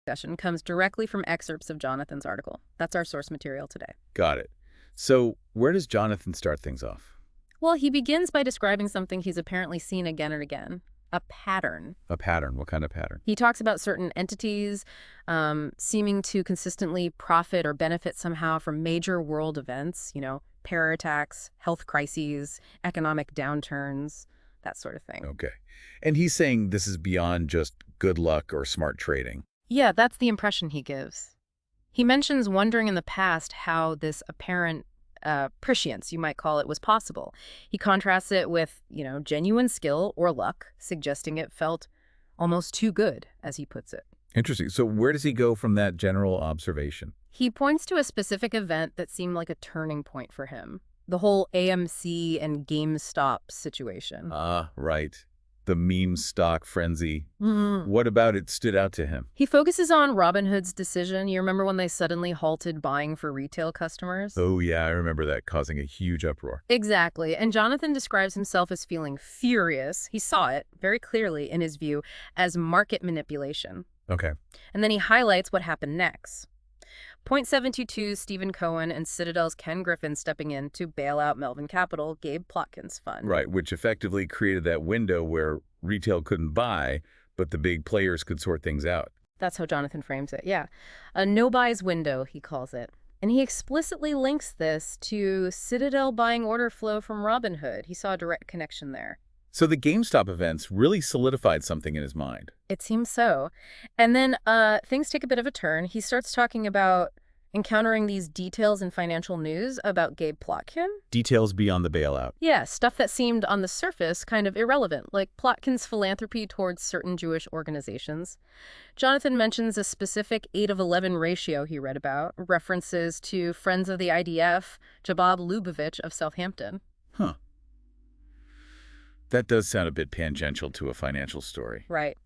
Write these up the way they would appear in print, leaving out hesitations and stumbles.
discussion comes directly from excerpts of Jonathan's article. That's our source material today. Got it. So where does Jonathan start things off? Well, he begins by describing something he's apparently seen again and again, a pattern. A pattern? What kind of pattern? He talks about certain entities seeming to consistently profit or benefit somehow from major world events, terror attacks, health crises, economic downturns, that sort of thing. Okay. And he's saying this is beyond just good luck or smart trading. Yeah, that's the impression he gives. He mentions wondering in the past how this apparent prescience, you might call it, was possible. He contrasts it with, genuine skill or luck, suggesting it felt almost too good, as he puts it. Interesting. So where does he go from that general observation? He points to a specific event that seemed like a turning point for him. The whole AMC and GameStop situation. Ah, right. The meme stock frenzy. What about it stood out to him? He focuses on Robinhood's decision. You remember when they suddenly halted buying for retail customers? Oh, yeah, I remember that, causing a huge uproar. Exactly. And Jonathan describes himself as feeling furious. He saw it very clearly, in his view, as market manipulation. Okay. And then he highlights what happened next. Point 722, Stephen Cohen and Citadel's Ken Griffin stepping in to bail out Melvin Capital, Gabe Plotkin's fund. Right, which effectively created that window where retail couldn't buy, but the big players could sort things out. That's how Jonathan frames it, yeah. A no-buys window, he calls it. And he explicitly links this to Citadel buying order flow from Robinhood. He saw a direct connection there. So the GameStop events really solidified something in his mind. It seems so. And then things take a bit of a turn. He starts talking about encountering these details in financial news about Gabe Plotkin. Details beyond the bailout. Yeah, stuff that seemed on the surface kind of irrelevant, like Plotkin's philanthropy towards certain Jewish organizations. Jonathan mentions a specific 8 of 11 ratio he read about, references to Friends of the IDF, Jabab Lubavitch of Southampton. Huh. That does sound a bit tangential to a financial story. Right.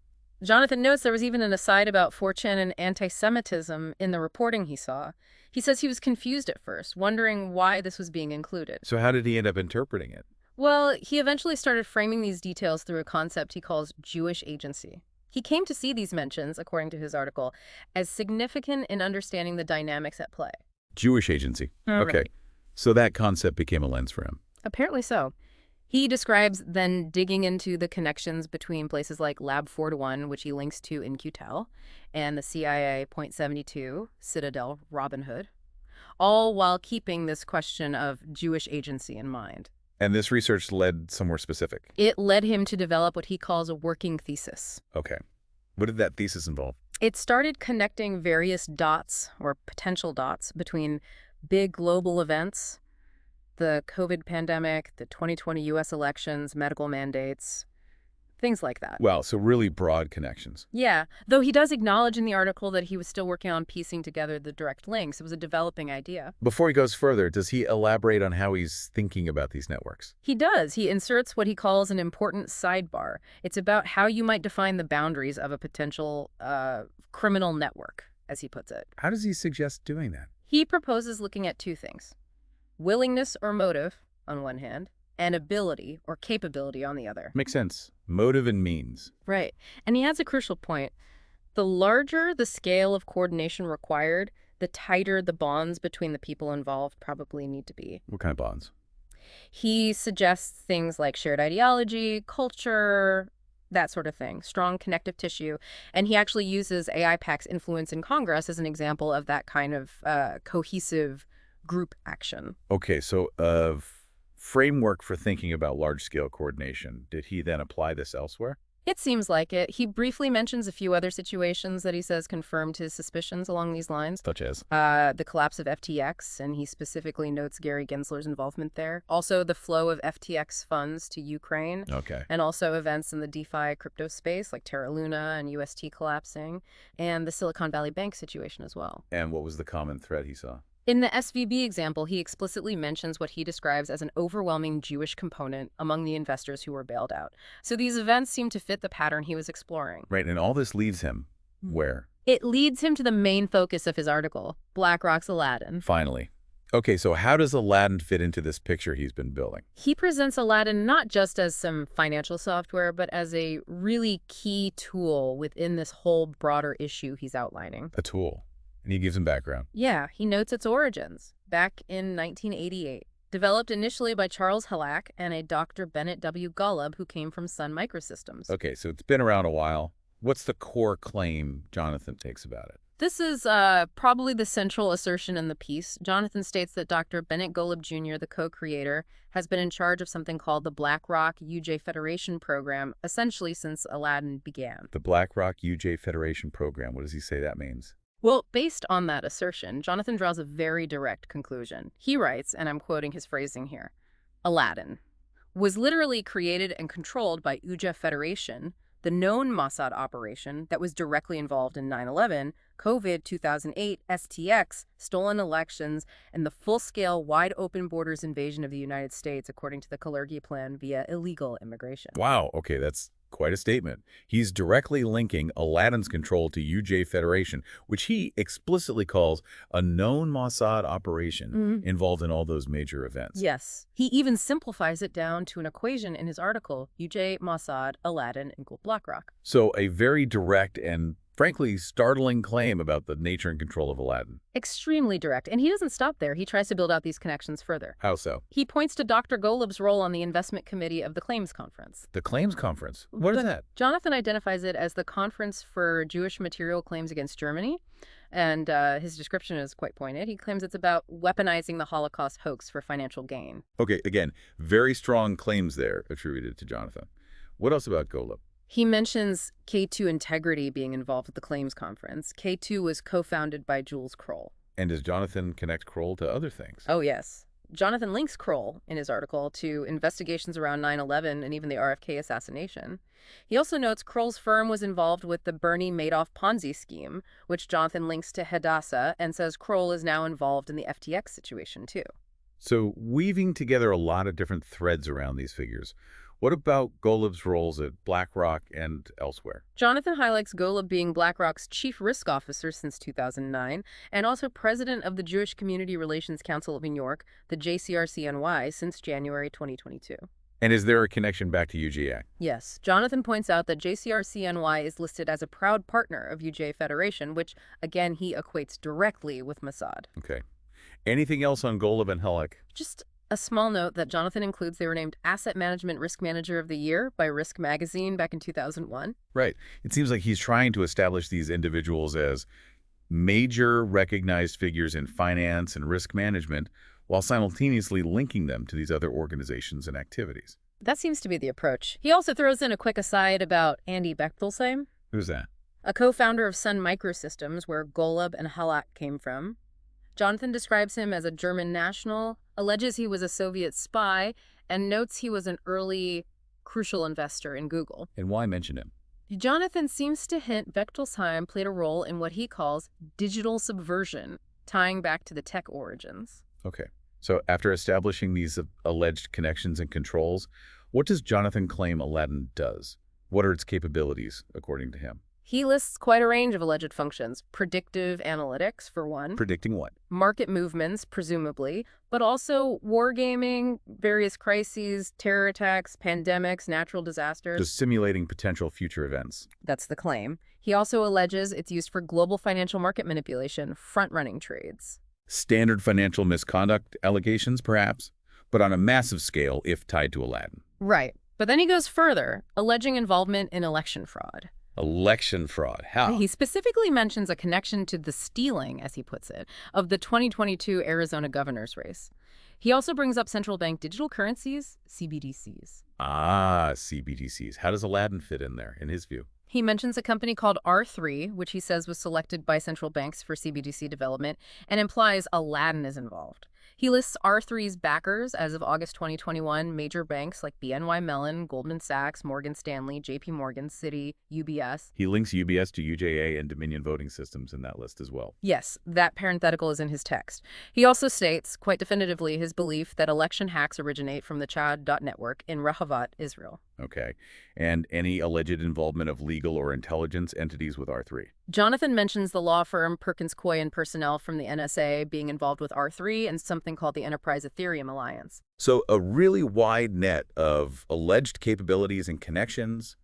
Jonathan notes there was even an aside about 4chan and anti-Semitism in the reporting he saw. He says he was confused at first, wondering why this was being included. So how did he end up interpreting it? Well, he eventually started framing these details through a concept he calls Jewish agency. He came to see these mentions, according to his article, as significant in understanding the dynamics at play. Jewish agency. Okay. Right. So that concept became a lens for him. Apparently so. He describes then digging into the connections between places like Lab 4-1, which he links to in QTEL, and the CIA Point 72, Citadel, Robinhood, all while keeping this question of Jewish agency in mind. And this research led somewhere specific? It led him to develop what he calls a working thesis. Okay. What did that thesis involve? It started connecting various dots, or potential dots, between big global events, the COVID pandemic, the 2020 U.S. elections, medical mandates, things like that. Wow, so really broad connections. Yeah, though he does acknowledge in the article that he was still working on piecing together the direct links. It was a developing idea. Before he goes further, does he elaborate on how he's thinking about these networks? He does. He inserts what he calls an important sidebar. It's about how you might define the boundaries of a potential criminal network, as he puts it. How does he suggest doing that? He proposes looking at two things: willingness or motive, on one hand, and ability or capability on the other. Makes sense. Motive and means. Right. And he adds a crucial point. The larger the scale of coordination required, the tighter the bonds between the people involved probably need to be. What kind of bonds? He suggests things like shared ideology, culture, that sort of thing, strong connective tissue. And he actually uses AIPAC's influence in Congress as an example of that kind of cohesive group action. Okay, so framework for thinking about large-scale coordination. Did he then apply this elsewhere? It seems like it. He briefly mentions a few other situations that he says confirmed his suspicions along these lines. Such as? The collapse of FTX, and he specifically notes Gary Gensler's involvement there. Also, the flow of FTX funds to Ukraine. Okay. And also events in the DeFi crypto space, like Terra Luna and UST collapsing, and the Silicon Valley Bank situation as well. And what was the common thread he saw? In the SVB example, he explicitly mentions what he describes as an overwhelming Jewish component among the investors who were bailed out. So these events seem to fit the pattern he was exploring. Right, and all this leads him where? It leads him to the main focus of his article, BlackRock's Aladdin. Finally. Okay, so how does Aladdin fit into this picture he's been building? He presents Aladdin not just as some financial software, but as a really key tool within this whole broader issue he's outlining. A tool. And he gives him background. Yeah, he notes its origins, back in 1988. Developed initially by Charles Halleck and a Dr. Bennett W. Golub who came from Sun Microsystems. Okay, so it's been around a while. What's the core claim Jonathan takes about it? This is probably the central assertion in the piece. Jonathan states that Dr. Bennett Golub Jr., the co-creator, has been in charge of something called the BlackRock UJ Federation program, essentially since Aladdin began. The BlackRock UJ Federation program, what does he say that means? Well, based on that assertion, Jonathan draws a very direct conclusion. He writes, and I'm quoting his phrasing here, Aladdin was literally created and controlled by UJ Federation, the known Mossad operation that was directly involved in 9/11, COVID 2008, STX, stolen elections, and the full-scale, wide-open borders invasion of the United States, according to the Kalergi Plan, via illegal immigration. Wow, okay, that's quite a statement. He's directly linking Aladdin's control to UJ Federation, which he explicitly calls a known Mossad operation involved in all those major events. Yes. He even simplifies it down to an equation in his article, UJ, Mossad, Aladdin equal BlackRock. So a very direct and frankly startling claim about the nature and control of Aladdin. Extremely direct. And he doesn't stop there. He tries to build out these connections further. How so? He points to Dr. Golub's role on the investment committee of the Claims Conference. The claims conference. What is that? Jonathan identifies it as the Conference for Jewish Material Claims Against Germany, and his description is quite pointed. He claims it's about weaponizing the Holocaust hoax for financial gain. Okay, again, very strong claims there attributed to Jonathan. What else about Golub? He mentions K2 Integrity being involved with the Claims Conference. K2 was co-founded by Jules Kroll. And does Jonathan connect Kroll to other things? Oh, yes. Jonathan links Kroll in his article to investigations around 9/11 and even the RFK assassination. He also notes Kroll's firm was involved with the Bernie Madoff Ponzi scheme, which Jonathan links to Hadassah, and says Kroll is now involved in the FTX situation, too. So weaving together a lot of different threads around these figures. What about Golub's roles at BlackRock and elsewhere? Jonathan highlights Golub being BlackRock's chief risk officer since 2009 and also president of the Jewish Community Relations Council of New York, the JCRCNY, since January 2022. And is there a connection back to UGA? Yes. Jonathan points out that JCRCNY is listed as a proud partner of UJ Federation, which, again, he equates directly with Mossad. Okay. Anything else on Golub and Halleck? Just a small note that Jonathan includes they were named Asset Management Risk Manager of the Year by Risk Magazine back in 2001. Right. It seems like he's trying to establish these individuals as major recognized figures in finance and risk management while simultaneously linking them to these other organizations and activities. That seems to be the approach. He also throws in a quick aside about Andy Bechtolsheim, Who's that? a co-founder of Sun Microsystems, where Golub and Halak came from. Jonathan describes him as a German national, alleges he was a Soviet spy, and notes he was an early, crucial investor in Google. And why mention him? Jonathan seems to hint Bechtolsheim played a role in what he calls digital subversion, tying back to the tech origins. Okay. So after establishing these alleged connections and controls, what does Jonathan claim Aladdin does? What are its capabilities, according to him? He lists quite a range of alleged functions. Predictive analytics, for one. Predicting what? Market movements, presumably, but also wargaming, various crises, terror attacks, pandemics, natural disasters. Just simulating potential future events. That's the claim. He also alleges it's used for global financial market manipulation, front-running trades. Standard financial misconduct allegations, perhaps, but on a massive scale if tied to Aladdin. Right. But then he goes further, alleging involvement in election fraud. Election fraud. How? He specifically mentions a connection to the stealing, as he puts it, of the 2022 Arizona governor's race. He also brings up central bank digital currencies, CBDCs. Ah, CBDCs. How does Aladdin fit in there, in his view? He mentions a company called R3, which he says was selected by central banks for CBDC development, and implies Aladdin is involved. He lists R3's backers as of August 2021, major banks like BNY Mellon, Goldman Sachs, Morgan Stanley, JP Morgan, Citi, UBS. He links UBS to UJA and Dominion Voting Systems in that list as well. Yes, that parenthetical is in his text. He also states, quite definitively, his belief that election hacks originate from the Chad.network in Rehavat, Israel. Okay. And any alleged involvement of legal or intelligence entities with R3. Jonathan mentions the law firm Perkins Coie and personnel from the NSA being involved with R3 and something called the Enterprise Ethereum Alliance. So a really wide net of alleged capabilities and connections,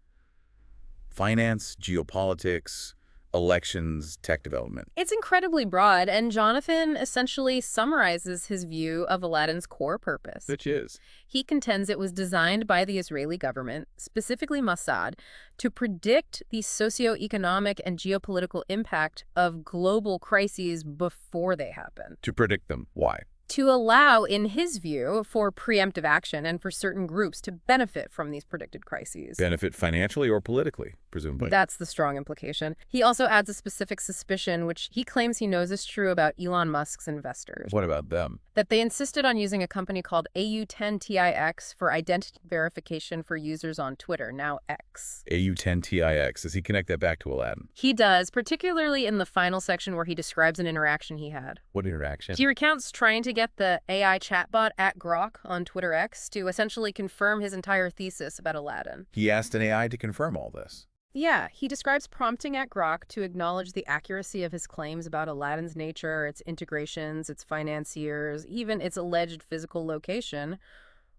finance, geopolitics, elections, tech development. It's incredibly broad, and Jonathan essentially summarizes his view of Aladdin's core purpose. Which is? He contends it was designed by the Israeli government, specifically Mossad, to predict the socioeconomic and geopolitical impact of global crises before they happen. To predict them. Why? To allow, in his view, for preemptive action and for certain groups to benefit from these predicted crises. Benefit financially or politically, presumably. That's the strong implication. He also adds a specific suspicion, which he claims he knows is true about Elon Musk's investors. What about them? That they insisted on using a company called AU10TIX for identity verification for users on Twitter, now X. AU10TIX. Does he connect that back to Aladdin? He does, particularly in the final section where he describes an interaction he had. What interaction? He recounts trying to get the AI chatbot @Grok on Twitter X to essentially confirm his entire thesis about Aladdin. He asked an AI to confirm all this. Yeah, he describes prompting @Grok to acknowledge the accuracy of his claims about Aladdin's nature, its integrations, its financiers, even its alleged physical location,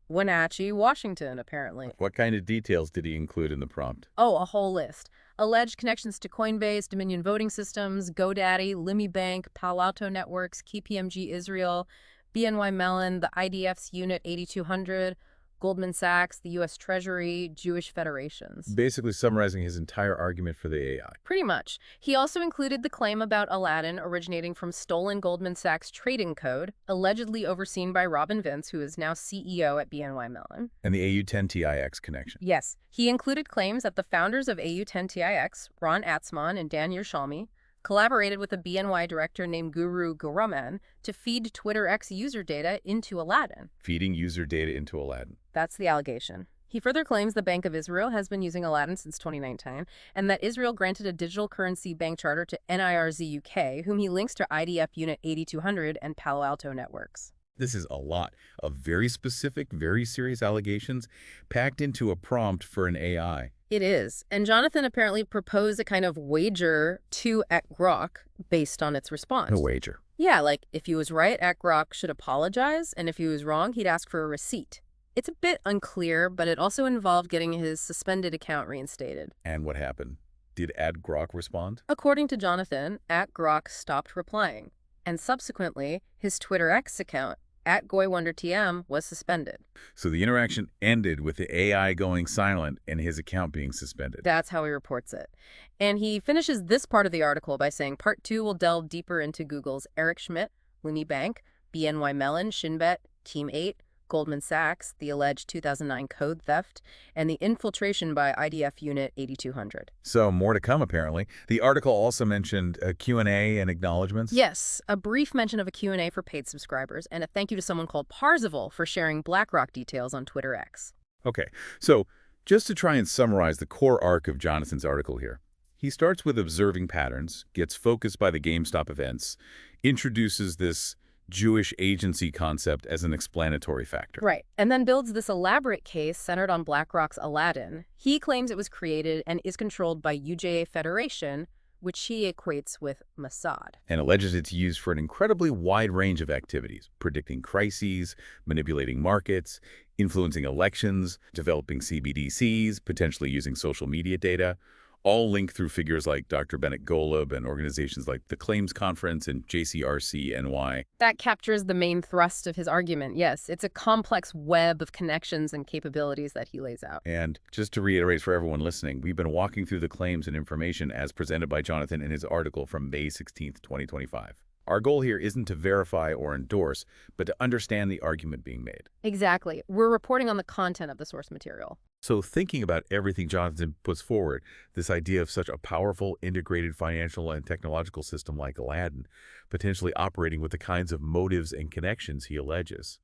Wenatchee, Washington, apparently. What kind of details did he include in the prompt? Oh, a whole list. Alleged connections to Coinbase, Dominion Voting Systems, GoDaddy, Limi Bank, Palo Alto Networks, KPMG Israel, BNY Mellon, the IDF's Unit 8200, Goldman Sachs, the U.S. Treasury, Jewish federations. Basically summarizing his entire argument for the AI. Pretty much. He also included the claim about Aladdin originating from stolen Goldman Sachs trading code, allegedly overseen by Robin Vince, who is now CEO at BNY Mellon. And the AU10TIX connection. Yes. He included claims that the founders of AU10TIX, Ron Atzmon and Dan Yerushalmi, collaborated with a BNY director named Guru Guraman to feed Twitter X user data into Aladdin. Feeding user data into Aladdin. That's the allegation. He further claims the Bank of Israel has been using Aladdin since 2019, and that Israel granted a digital currency bank charter to NIRZ UK, whom he links to IDF Unit 8200 and Palo Alto Networks. This is a lot of very specific, very serious allegations packed into a prompt for an AI. It is. And Jonathan apparently proposed a kind of wager to @Grok based on its response. A wager. Yeah, like if he was right, @Grok should apologize, and if he was wrong, he'd ask for a receipt. It's a bit unclear, but it also involved getting his suspended account reinstated. And what happened? Did @Grok respond? According to Jonathan, @Grok stopped replying, and subsequently, his Twitter X account, @GoyWonderTM, was suspended. So the interaction ended with the AI going silent and his account being suspended. That's how he reports it. And he finishes this part of the article by saying Part 2 will delve deeper into Google's Eric Schmidt, Lumi Bank, BNY Mellon, Shinbet, Team 8, Goldman Sachs, the alleged 2009 code theft, and the infiltration by IDF Unit 8200. So more to come, apparently. The article also mentioned a Q&A and acknowledgments. Yes, a brief mention of a Q&A for paid subscribers, and a thank you to someone called Parzival for sharing BlackRock details on Twitter X. Okay, so just to try and summarize the core arc of Jonathan's article here. He starts with observing patterns, gets focused by the GameStop events, introduces this Jewish agency concept as an explanatory factor. Right, and then builds this elaborate case centered on BlackRock's Aladdin. He claims it was created and is controlled by UJA Federation, which he equates with Mossad. And alleges it's used for an incredibly wide range of activities, predicting crises, manipulating markets, influencing elections, developing CBDCs, potentially using social media data, all linked through figures like Dr. Bennett Golub and organizations like the Claims Conference and JCRC-NY. That captures the main thrust of his argument, yes. It's a complex web of connections and capabilities that he lays out. And just to reiterate for everyone listening, we've been walking through the claims and information as presented by Jonathan in his article from May 16th, 2025. Our goal here isn't to verify or endorse, but to understand the argument being made. Exactly. We're reporting on the content of the source material. So thinking about everything Jonathan puts forward, this idea of such a powerful, integrated financial and technological system like Aladdin, potentially operating with the kinds of motives and connections he alleges,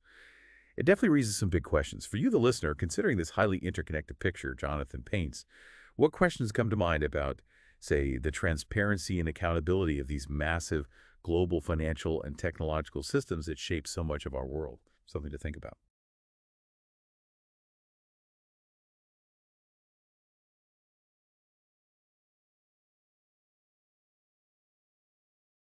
it definitely raises some big questions. For you, the listener, considering this highly interconnected picture Jonathan paints, what questions come to mind about, say, the transparency and accountability of these massive global financial and technological systems that shape so much of our world? Something to think about.